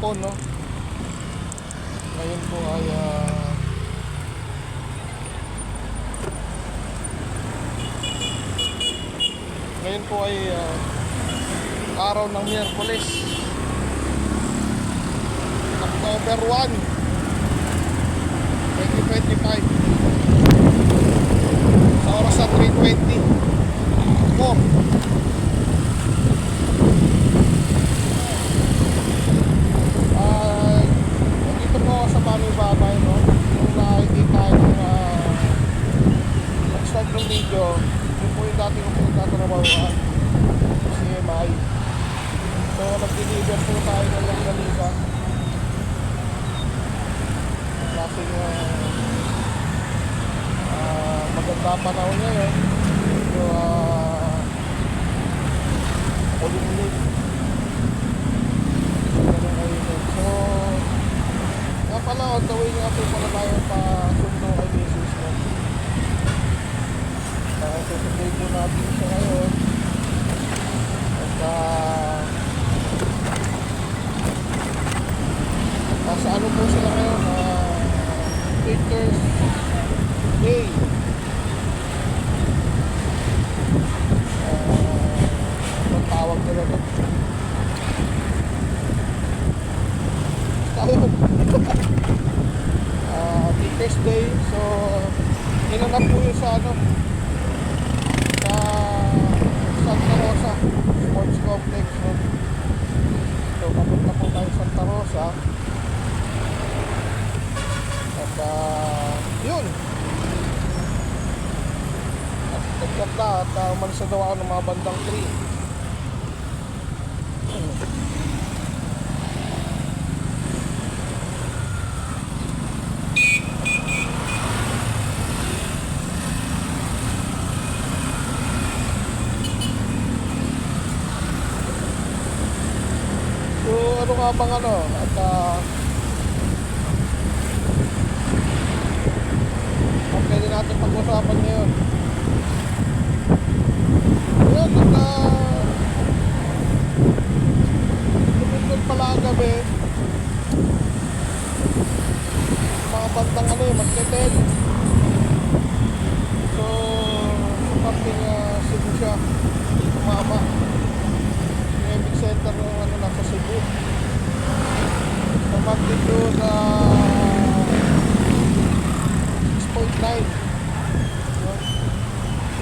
hapon, no? Ngayon po ay araw ng Miyerkules, October 1, 2025. Sa oras na 3:24. Nandito po ako sa Banoy-Babay, no? Kung nakikita yung nag-start ng video, yun po yung dati kong pinagtatrabahuan, CMI. So nag-deliver po tayo ng langganisa. Klaseng maganda panahon ngayon. So ulit-ulit. So nga pala, on the way nga po pala tayo pa sundo kay Jesus, no? Susunduin po natin siya ngayon. At sa ano po sila ngayon, Teachers Day. Anong tawag nila ito? Teachers Day. So inanap po yun sa ano, sa Santa Rosa Sports Complex, no? So papunta po tayo sa Santa Rosa. At yun, at nagkata at umalis na daw ako ng mga bandang 3. So ano nga bang ano, at pwede natin pag-usapan ngayon. Ayan, lumindol pala ang gabi. Mga bandang ano yun, mag-10. So something Cebu siya, tumama yung epicenter ng ano, nasa Cebu. So magnitude 6.9,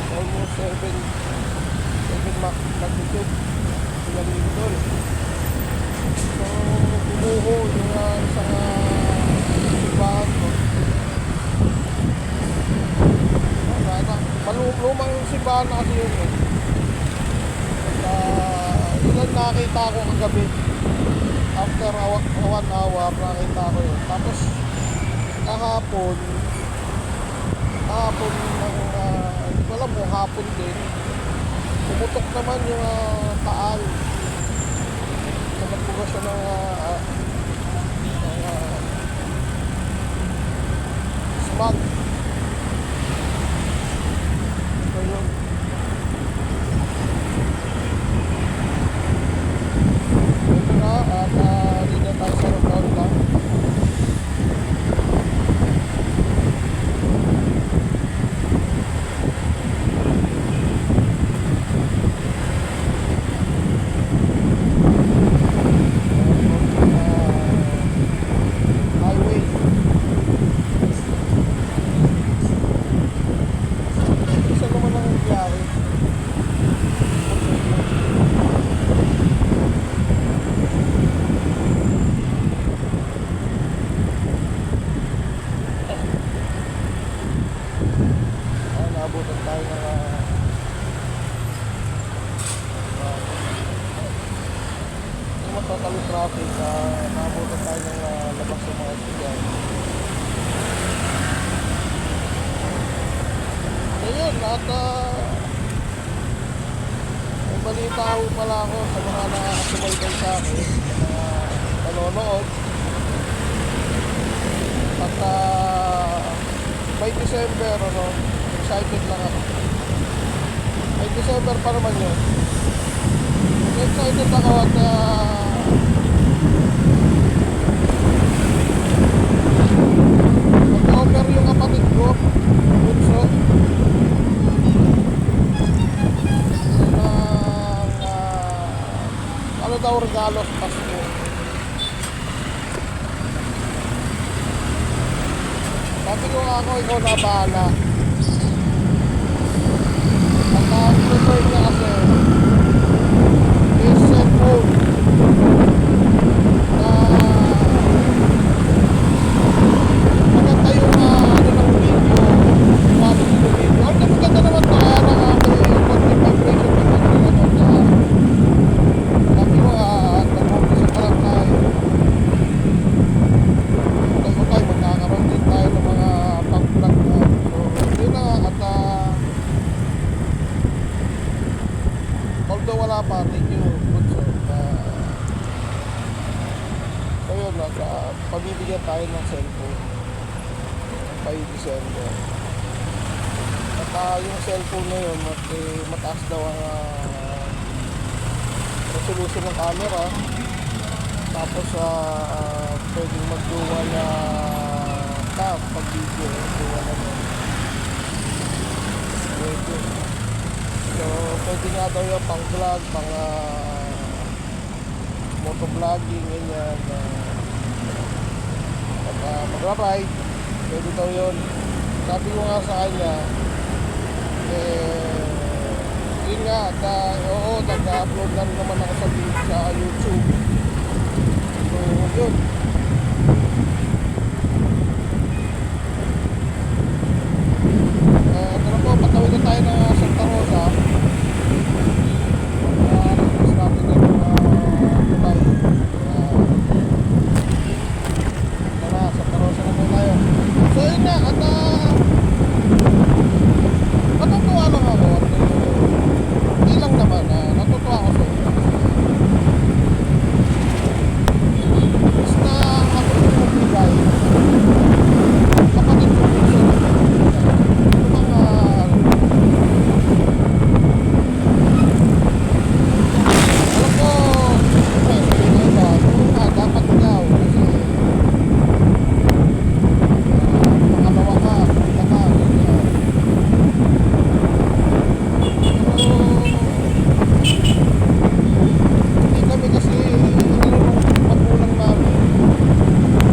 almost 7 magnitude sila lindol. So bumuho yung isang simbahan ko. Malumang yung simbahan na kasi yun, eh. At yun ang nakita ko kagabi. After 1 hour nakita ko yun. Tapos kahapon hindi ko alam kung hapon din, pumutok naman yung taal. Nagpuga siya ng smog. So yun, ito na. At dito tayo sa Rotonda. Naabutan tayo ng yung matatalo traffic. Naabutan tayo ng labas ng mga estudyante. Ayun, at may balita ko pala ako sa mga nakakasubaybay sa akin, mga nanonood. At by December, ano, excited lang ako. By December pa naman yun. Excited ako at Nag-order yung kapatid ko, bunso, ng ano daw regalo sa Pasko. Sabi ko nga ako, ikaw na bahala. At prefer niya kasi is cellphone na maganda yung ano ng video, quality ng video. Ang maganda naman to, kaya na nga may konti vibration naman yung ano sa sabi ko nag-umpisa pa lang tayo. Tayo tayo, magkakaroon din tayo ng mga pang-vlog na. So yun na nga at although wala pa, thank you bunso. So yun, pabibigyan tayo ng cellphone by December. At yung cellphone na yun, mataas daw ang resolution ng camera. Tapos pwedeng mag-dual na cam pag video, dual na yun. Pwede. So pwede nga daw yung pang vlog, pang motovlogging, ganyan. At magra-ride, pwede daw yun. Sabi ko nga sa kanya, yun nga, oo, nag-upload na rin naman ako sa YouTube. So yun. Ito na po, patawid na tayo ng Santa Rosa. Request natin ng tulay. Tara, Santa Rosa na po tayo. So yun na, at natutuwa lang ako. Hindi lang naman, natutuwa ako sa inyo. Is na ako yung magbigay. Kapatid ko yung sa mga alam ko, sabihin na iba, dapat daw kasi makalawa ka, punta ka, ganyan. Pero hindi kami kasi magulang namin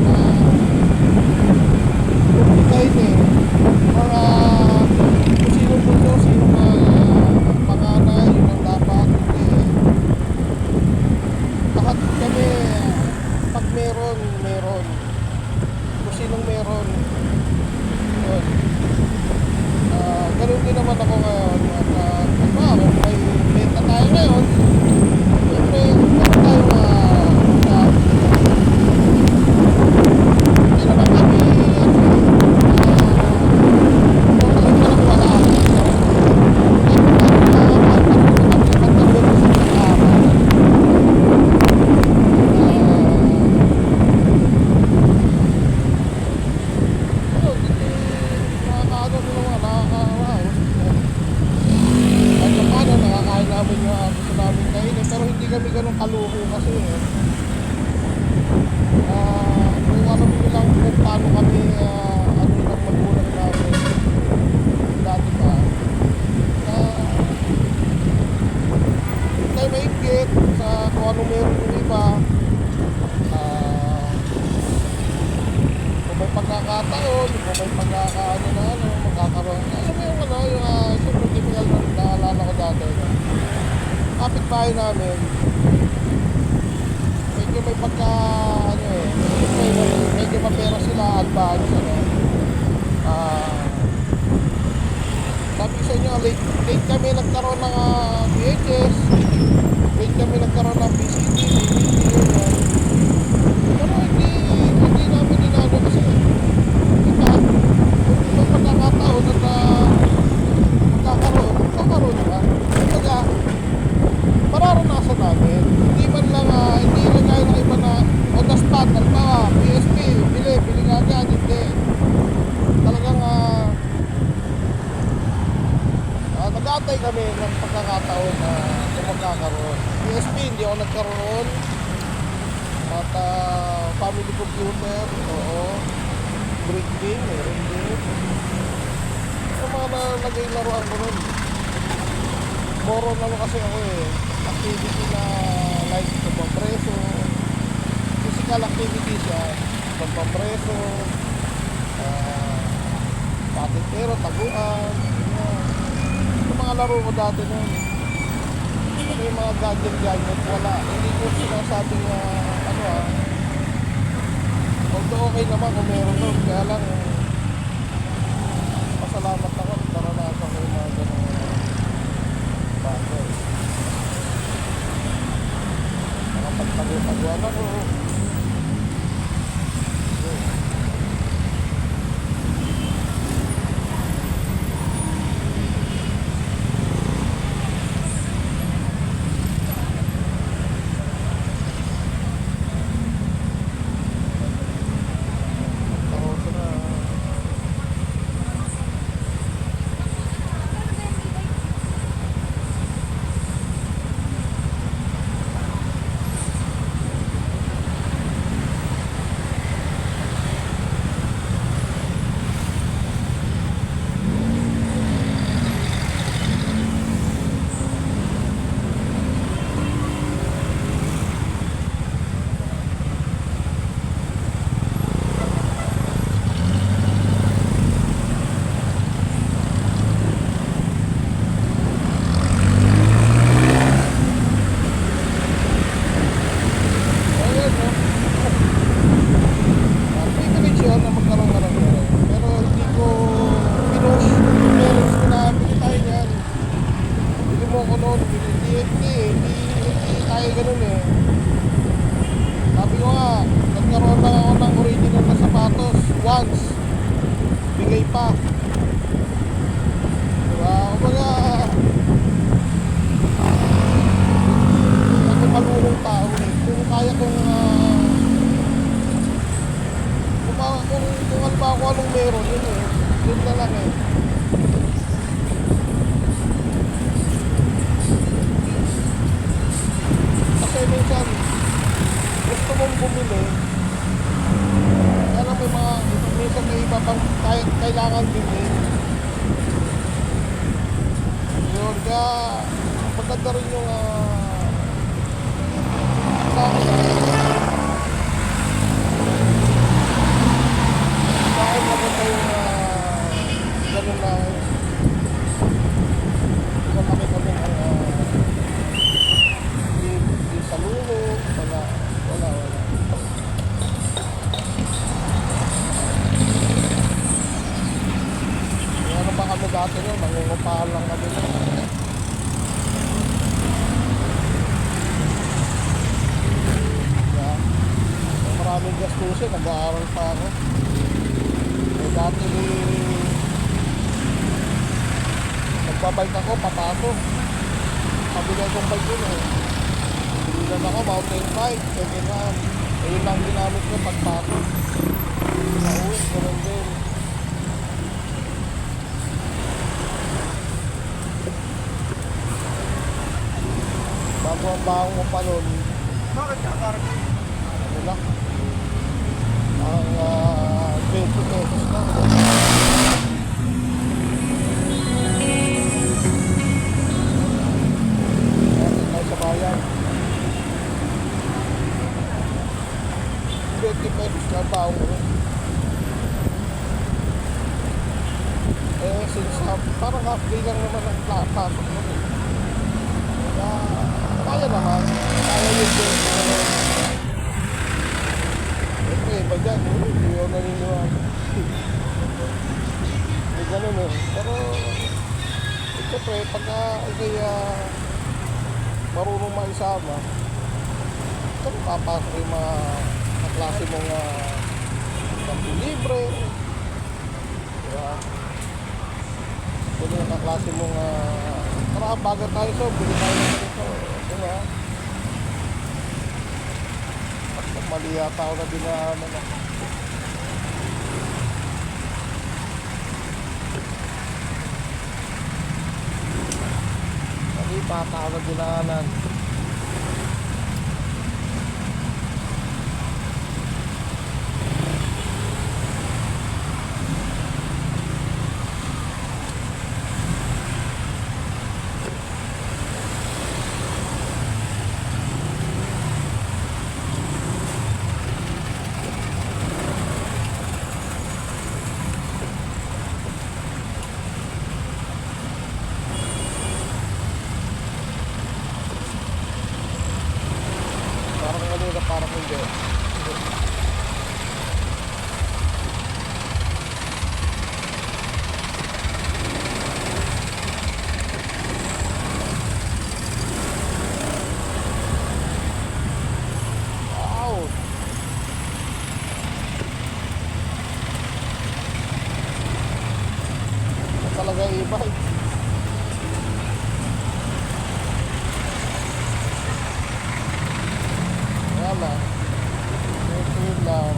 na bumigay din para kung sino bunso, sino panganay, yun ang dapat. Hindi lahat kami pag meron kung sinong meron yun. Ganun din naman ako ngayon at kung may benta tayo ngayon, siyempre meron tayo hindi naman kami pero hindi kami ganun kaluho kasi kung alam nyo lang kung paano kami ano lang magulang namin dati pa tayo maigit sa kung ano meron yung iba kung may pagkakataon kung may pagkakaano na magkakaroon alam mo yung siyempre typical na naalala ko dati kapitbahay namin medyo may pagka medyo mapera sila advance sabi ko sa inyo late kami nagkaroon ng VHS, late kami nagkaroon ng VCD, DVD pero hindi namin dinado kasi may pagkakataon at magkakaroon ba kumbaga mararanasan namin. Hindi man lang, hindi lang gaya ng iba na on the spot, pa, PSP, bili nga agad, hindi. Talagang nag-aantay kami ng pagkakataon na magkakaroon. PSP, hindi ako nagkaroon. At family computer, oo. Brick game, meron din. Yung mga nalagay laruan ko nun. Moro na kasi ako eh. Activity na like pagpapreso. Physical activity siya. Pagpapreso. Patintero, taguan. Yung mga laro ko dati nun. Ano yung mga gadget, wala. Hindi ko sinasabing although okay naman kung meron nun. Kaya lang, pasalamat ako. Naranasan ko yung mga ganun bagay. Nakapagtago-taguan ako. Kailangan bilhin. Yun, kaya maganda rin yung dahil maganda yung ganun na malaki kami di sa lulo, wala. Kami dati nun, mangungupahan lang kami nun. Yeah. So, maraming gastusin, nag-aaral pa ako. So, dati nagbabike ako, papasok. Pabili akong bike yun eh. Bililan ako, mountain bike, second hand. Ayun lang ginamit ko pagpasok. Nauwi, gano'n din. Bago ang baho mo pa nun. Bakit ka parang? Ano lang? Ang 20 pesos lang. Ay sa bayan. 20 pesos lang baho mo. Since parang half day lang naman ang pasok mo. Kaya naman, kaya yun din. Ito iba dyan, hindi ko naniniwala. Hindi ganun eh. Pero, ito pre, pagka kaya marunong maisama, ito papasok yung mga kaklase mong libre. Diba? Ito yung kaklase mong tara, baga tayo so, bili tayo ng ganito. Diba? Mali yata ako na dinaanan ako. Mali bata ako na dinaanan. bike. Wala. Ito yun lang.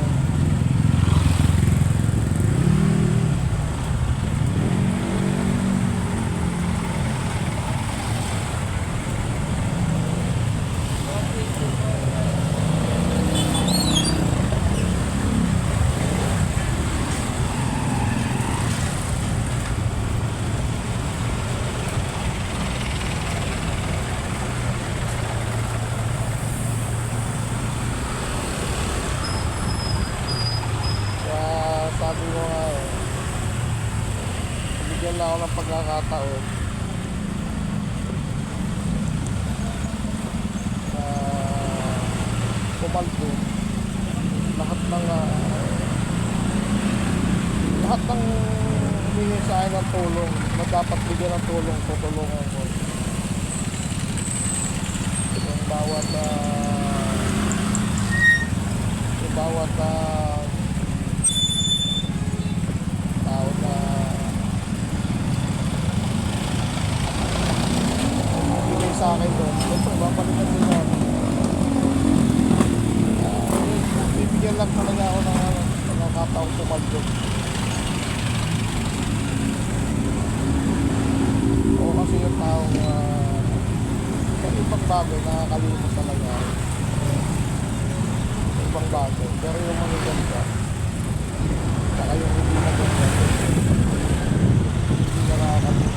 Sabi ko nga bigyan lang ako ng pagkakataon na pumaldo lahat ng humingi sa akin ng tulong na dapat bigyan ng tulong, tutulungan ko yung bawat tao na bigay sa akin doon. Ito, babalikan din namin. Bibigyan lang talaga ako ng nakakataong pumaldo. O kasi yung taong sa ibang bagay nakakalimot talaga. Sa ibang bagay. Pero yung mga ganda, saka yung hindi maganda, hindi na nakakalimot.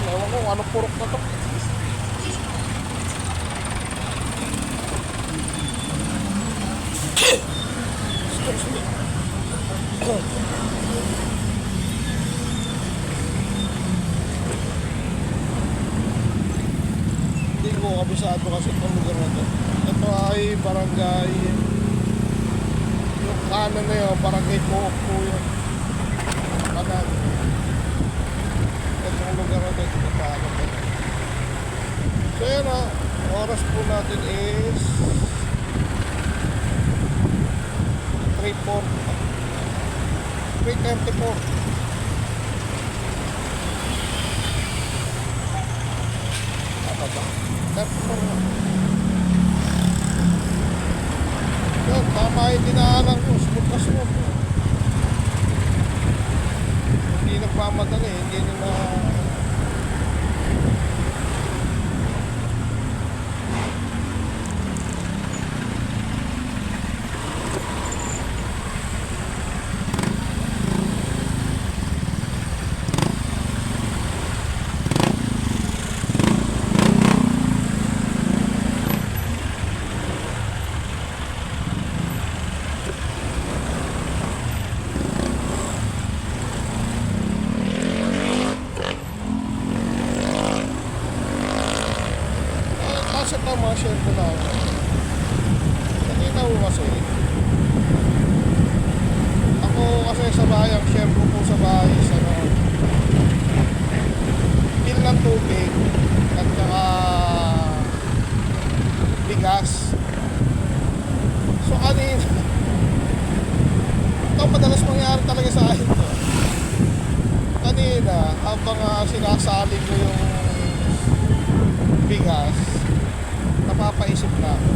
Ewan ko anong purok na to. Excuse me. Hindi ko kabisado kasi itong lugar na to. Ito ay barangay, yung kanan na yun, barangay Pook po yun. Kanan. Itong lugar na to, ito pa ako. So yun oras po natin is 3:34. Ano ba? 34 na. Yun, tama yung dinaanan ko. Smooth na smooth. Hindi nagmamadali. Hindi nila sa tama share ko na ako. Nakita ko kasi ako kasi sa bahay, ang share ko po sa bahay sa bill ng tubig at saka bigas. So kanina ito madalas mangyari talaga sa akin to. Kanina habang sinasaling ko yung bigas, napapaisip na ako.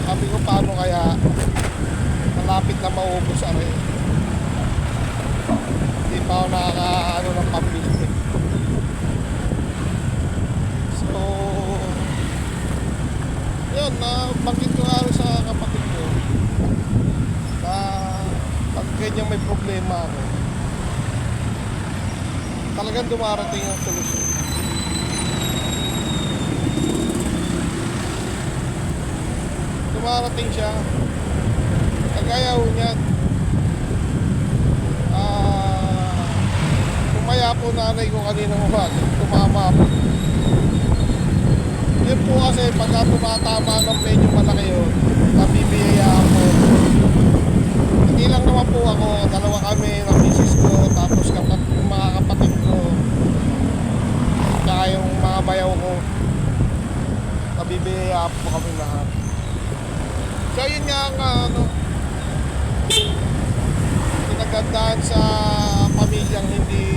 Sabi ko, paano kaya malapit na maubos rin. Hindi pa ako nakakaano ng pambili. So yun, bakit ko nga sa kapatid ko na pag ganyan may problema ako, talagang dumarating yung solusyon. Dumarating siya. Kagaya ho niyan. Tumaya po nanay ko kaninang umaga. Tumama po. Yun po kasi pagka tumatama ng medyo malaki yun, nabibiyaya ako. Hindi lang naman po ako, dalawa kami ng misis ko, tapos yung mga kapatid ko, saka yung mga bayaw ko, nabibiyaya po kami lahat. So yun nga ang pinagandaan sa pamilyang hindi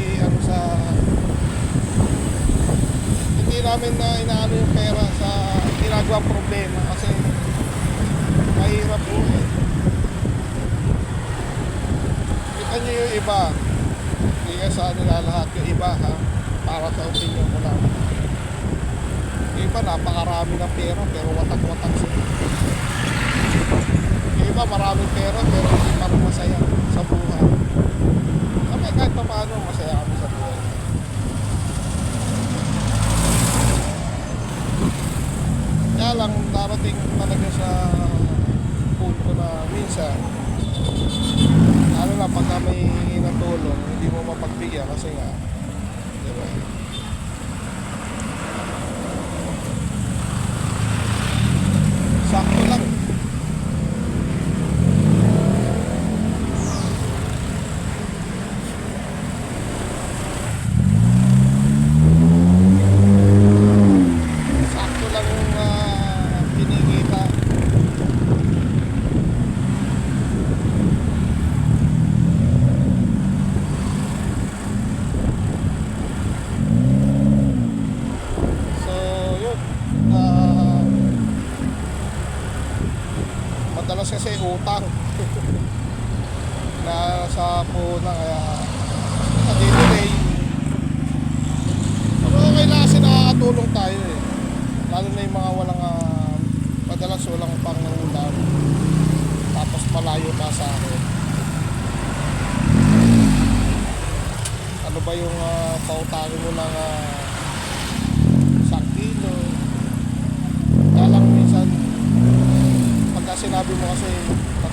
namin na inaano yung pera sa ginagawang problema kasi mahirap po eh. Kita nyo yung iba, hindi nga sa nilalahat yung iba ha, para sa opinion ko lang. Yung iba napakarami ng pera pero watak-watak sila. Yung iba maraming pera pero hindi pa rin masaya sa buhay. Kami kahit pa paano masaya kami sa buhay. Kaya lang darating talaga sa punto na minsan ano na pagka may natulong hindi mo mapagbigyan kasi nga diba? Sakto lang. Sakto lang yung kinikita. So yun, madalas kasi utang na sa puna kaya na-delay. Pero okay lang kasi nakakatulong tayo eh. Lalo na yung mga walang madalas walang pangulam tapos malayo pa sa akin. Ano ba yung pautangin mo ng 1 kilo? Kaya lang minsan pagka sinabi mo kasi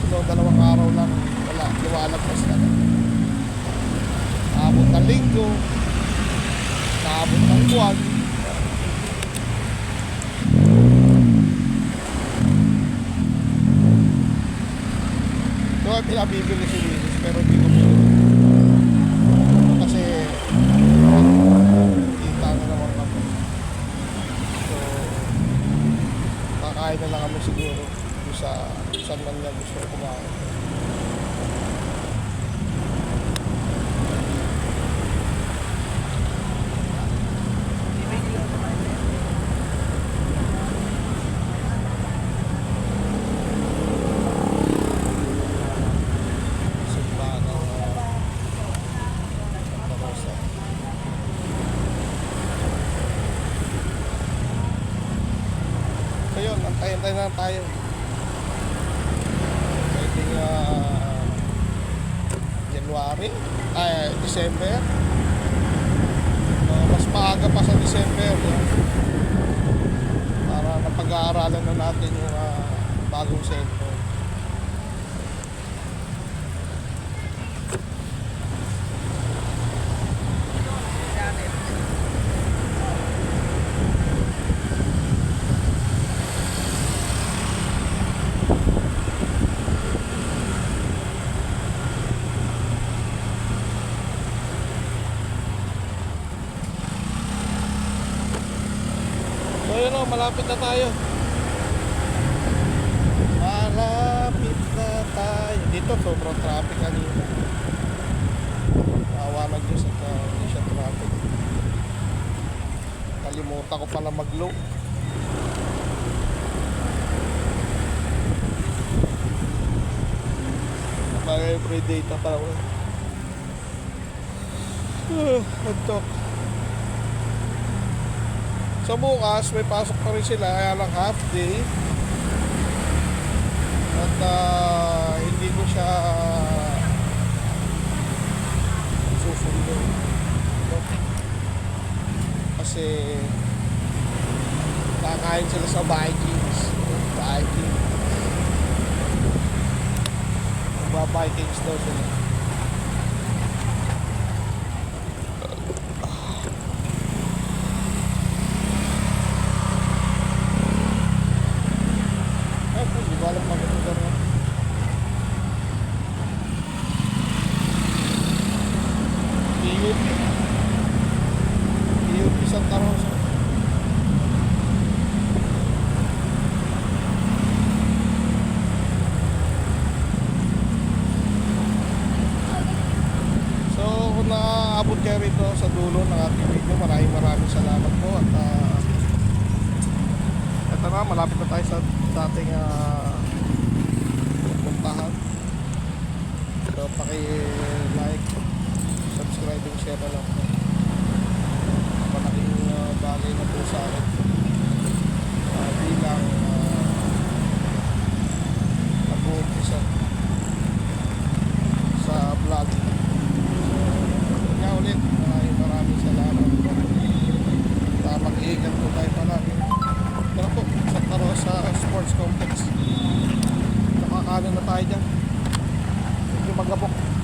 2 araw lang wala, lumalagpas na naabot ng linggo, naabot ng buwan. So pinabibili si Willis pero hindi ko kasi kita na naman kami. So kakain na lang kami siguro sa saan man niya gusto kumain. So yun, antayin-antayin na tayo. Pwedeng January, December. Mas maaga pa sa December para napag-aaralan na natin yung bagong cellphone. So yun o, malapit na tayo. Malapit na tayo. Dito sobrang traffic kanina. Nawalag nyo sa hindi siya traffic. Kalimutan ko pala mag-low. Mag-every data pa ako. Nagtok. Sa bukas may pasok pa rin sila kaya lang half day at hindi ko siya susundo kasi kakain sila sa Vikings. Vikings daw sila. Walang magandang PUP Santa Rosa. malapit na tayo sa ating puntahan. So paki-like, subscribe and share na lang. Malaking bagay na po sa akin. Bilang nag-uumpisa sa vlog. Kaya ulit, maraming salamat po. Mag-iigan po tayo palagi. Pero po, Santa Rosa Sports Complex. Nakakaano na tayo dyan. Medyo magabok.